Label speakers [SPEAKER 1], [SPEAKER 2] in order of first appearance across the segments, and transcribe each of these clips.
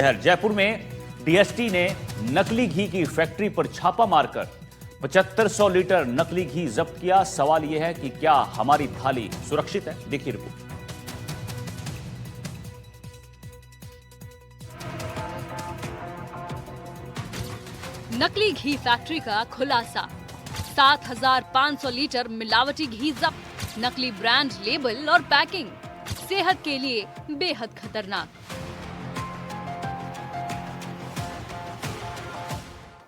[SPEAKER 1] जयपुर में डीएसटी ने नकली घी की फैक्ट्री पर छापा मारकर 7500 लीटर नकली घी जब्त किया। सवाल यह है कि क्या हमारी थाली सुरक्षित है? देखिए रिपोर्ट।
[SPEAKER 2] नकली घी फैक्ट्री का खुलासा। 7500 लीटर मिलावटी घी जब्त। नकली ब्रांड लेबल और पैकिंग सेहत के लिए बेहद खतरनाक।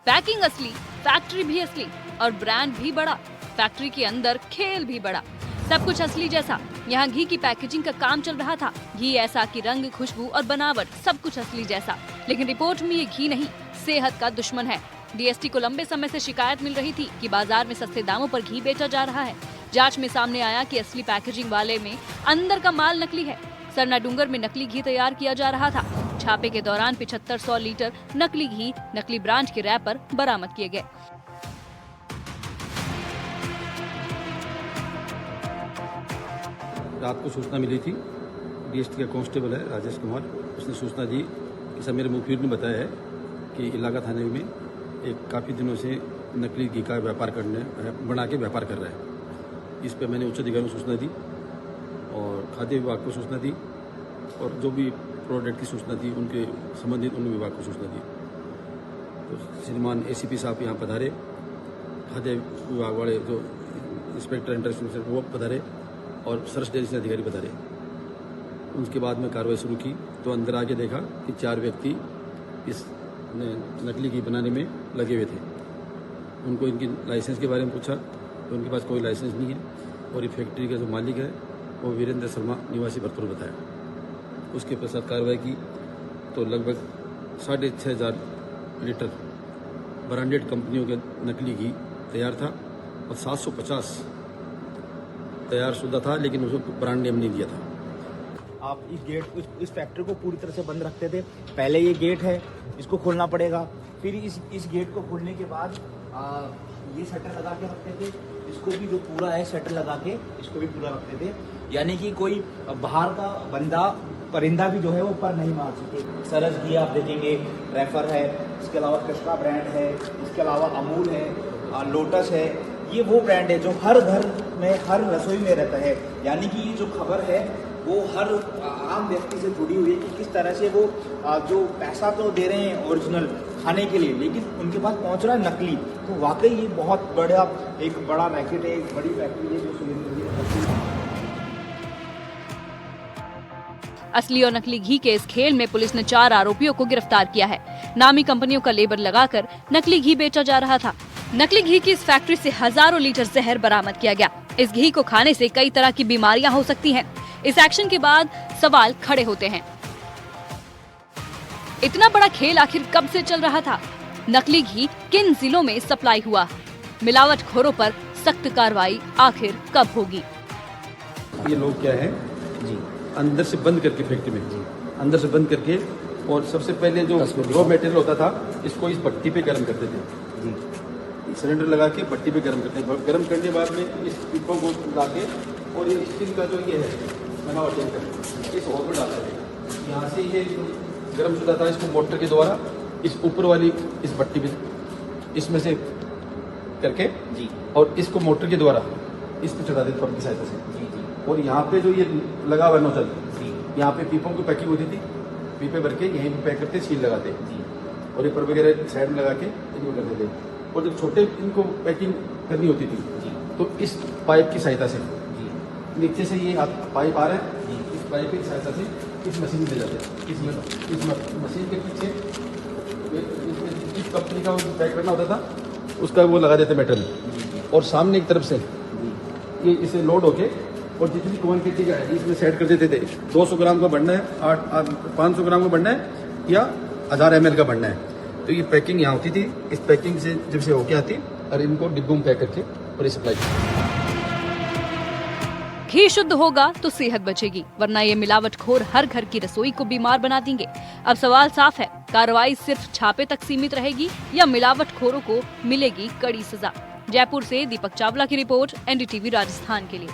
[SPEAKER 2] पैकिंग असली, फैक्ट्री भी असली और ब्रांड भी बड़ा। फैक्ट्री के अंदर खेल भी बड़ा, सब कुछ असली जैसा। यहाँ घी की पैकेजिंग का काम चल रहा था। घी ऐसा कि रंग, खुशबू और बनावट सब कुछ असली जैसा। लेकिन रिपोर्ट में ये घी नहीं, सेहत का दुश्मन है। डीएसटी को लंबे समय से शिकायत मिल रही थी कि बाजार में सस्ते दामों पर घी बेचा जा रहा है। जांच में सामने आया कि असली पैकेजिंग वाले में अंदर का माल नकली है। सरना डूंगर में नकली घी तैयार किया जा रहा था। छापे के दौरान 7500 लीटर नकली घी नकली ब्रांड के रैपर बरामद किए गए।
[SPEAKER 3] रात को सूचना मिली थी, डीएसटी का कांस्टेबल है राजेश कुमार, उसने सूचना दी कि सर मेरे मुखबिर ने बताया है कि इलाका थाने में एक काफ़ी दिनों से नकली घी का व्यापार बना के व्यापार कर रहा है। इस पर मैंने उच्च अधिकारियों को सूचना दी और खाद्य विभाग को सूचना दी और जो भी प्रोडक्ट की सूचना दी उनके संबंधित उन विभाग को सूचना दी। तो श्रीमान एसीपी साहब यहाँ पधारे, खाद्य विभाग वाले जो इंस्पेक्टर इंटरेस्ट वो पधारे और सरस डेयरी से अधिकारी पधारे। उनके बाद में कार्रवाई शुरू की तो अंदर आके देखा कि 4 व्यक्ति इस नकली घी बनाने में लगे हुए थे। उनको इनकी लाइसेंस के बारे में पूछा तो उनके पास कोई लाइसेंस नहीं है और ये फैक्ट्री का जो मालिक है वो वीरेंद्र शर्मा निवासी भरतपुर बताया। उसके पश्चात कार्रवाई की तो लगभग 6500 लीटर ब्रांडेड कंपनियों के नकली घी तैयार था और 750 तैयार शुदा था, लेकिन उसको ब्रांड नेम नहीं दिया था।
[SPEAKER 4] आप इस फैक्ट्री को पूरी तरह से बंद रखते थे। पहले ये गेट है, इसको खोलना पड़ेगा। फिर इस गेट को खोलने के बाद ये शटर लगा के रखते थे। इसको भी जो पूरा है शटर लगा के इसको भी पूरा रखते थे, यानी कि कोई बाहर का बंदा परिंदा भी जो है वो पर नहीं मार सके। सरस घी आप देखेंगे, रेफर है, इसके अलावा कृष्णा ब्रांड है, इसके अलावा अमूल है, लोटस है। ये वो ब्रांड है जो हर घर में, हर रसोई में रहता है। यानी कि ये जो खबर है वो हर आम व्यक्ति से जुड़ी हुई है कि किस तरह से वो जो पैसा तो दे रहे हैं ओरिजिनल खाने के लिए, लेकिन उनके पास पहुंच रहा है नकली। तो वाकई ये बहुत एक बड़ा रैकेट है, एक बड़ी फैक्ट्री है जो सुरेंद्र।
[SPEAKER 2] असली और नकली घी के इस खेल में पुलिस ने 4 आरोपियों को गिरफ्तार किया है। नामी कंपनियों का लेबल लगाकर नकली घी बेचा जा रहा था। नकली घी की इस फैक्ट्री से हजारों लीटर जहर बरामद किया गया। इस घी को खाने से कई तरह की बीमारियां हो सकती हैं। इस एक्शन के बाद सवाल खड़े होते हैं, इतना बड़ा खेल आखिर कब से चल रहा था? नकली घी किन जिलों में सप्लाई हुआ? मिलावटखोरों पर सख्त कार्रवाई आखिर कब होगी?
[SPEAKER 3] ये लोग क्या है जी, अंदर से बंद करके फैक्ट्री में अंदर से बंद करके, और सबसे पहले जो रॉ मटेरियल होता था इसको इस भट्टी पे गर्म करते थे जी। सिलेंडर लगा के भट्टी पे गर्म करते हैं। गर्म करने के बाद में इस पीपों को ला के और ये स्टील का जो ये है बनावट इस होल में डालते थे। यहाँ से ये गर्म शुदा था, इसको मोटर के द्वारा इस ऊपर वाली इस भट्टी पे इसमें से करके जी, और इसको मोटर के द्वारा इस पे चढ़ा देते पंप की सहायता से जी जी। और यहाँ पे जो ये लगा हुआ नोजल जी, यहाँ पे पीपों की पैकिंग होती थी, पीपे भर के यहीं पे पैक करते, सील लगाते जी, और ये पर वगैरह साइड में लगा के इनको करते थे। और जब छोटे इनको पैकिंग करनी होती थी जी, तो इस पाइप की सहायता से जी, नीचे से ये पाइप आ रहा है जी, इस पाइप की सहायता से इस मशीन में जाते हैं। इस मशीन के पीछे इस कंपनी का पैक करना होता था, उसका वो लगा देते मेटल, और सामने एक तरफ से ये इसे लोड होके और जितनी क्वांटिटी का है इसमें सेट कर देते थे। 200 ग्राम का बनना है, 500 ग्राम का बनना है या 1000 ml का बनना है। तो ये पैकिंग यहाँ होती थी, इस पैकिंग से जब से होके आती और इनको डिब्बों में पैक करके और सप्लाई।
[SPEAKER 2] घी शुद्ध होगा तो सेहत बचेगी, वरना ये मिलावटखोर हर घर की रसोई को बीमार बना देंगे। अब सवाल साफ है, कार्रवाई सिर्फ छापे तक सीमित रहेगी या मिलावटखोरों को मिलेगी कड़ी सजा? जयपुर से दीपक चावला की रिपोर्ट, एनडीटीवी राजस्थान के लिए।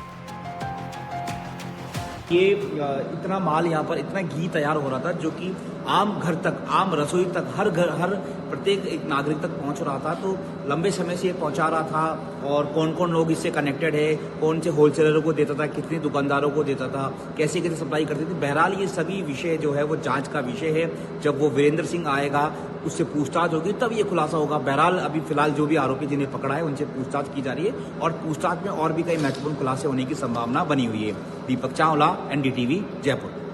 [SPEAKER 4] ये इतना माल यहाँ पर, इतना घी तैयार हो रहा था जो कि आम घर तक, आम रसोई तक, हर घर, हर प्रत्येक एक नागरिक तक पहुंच रहा था। तो लंबे समय से ये पहुंचा रहा था और कौन कौन लोग इससे कनेक्टेड है, कौन से होलसेलरों को देता था, कितने दुकानदारों को देता था, कैसे कैसे सप्लाई करते थे। बहरहाल ये सभी विषय जो है वो जांच का विषय है। जब वो वीरेंद्र सिंह आएगा, उससे पूछताछ होगी, तब ये खुलासा होगा। बहरहाल अभी फिलहाल जो भी आरोपी जिन्हें पकड़ा है उनसे पूछताछ की जा रही है और पूछताछ में और भी कई महत्वपूर्ण खुलासे होने की संभावना बनी हुई है। दीपक चावला, NDTV, जयपुर।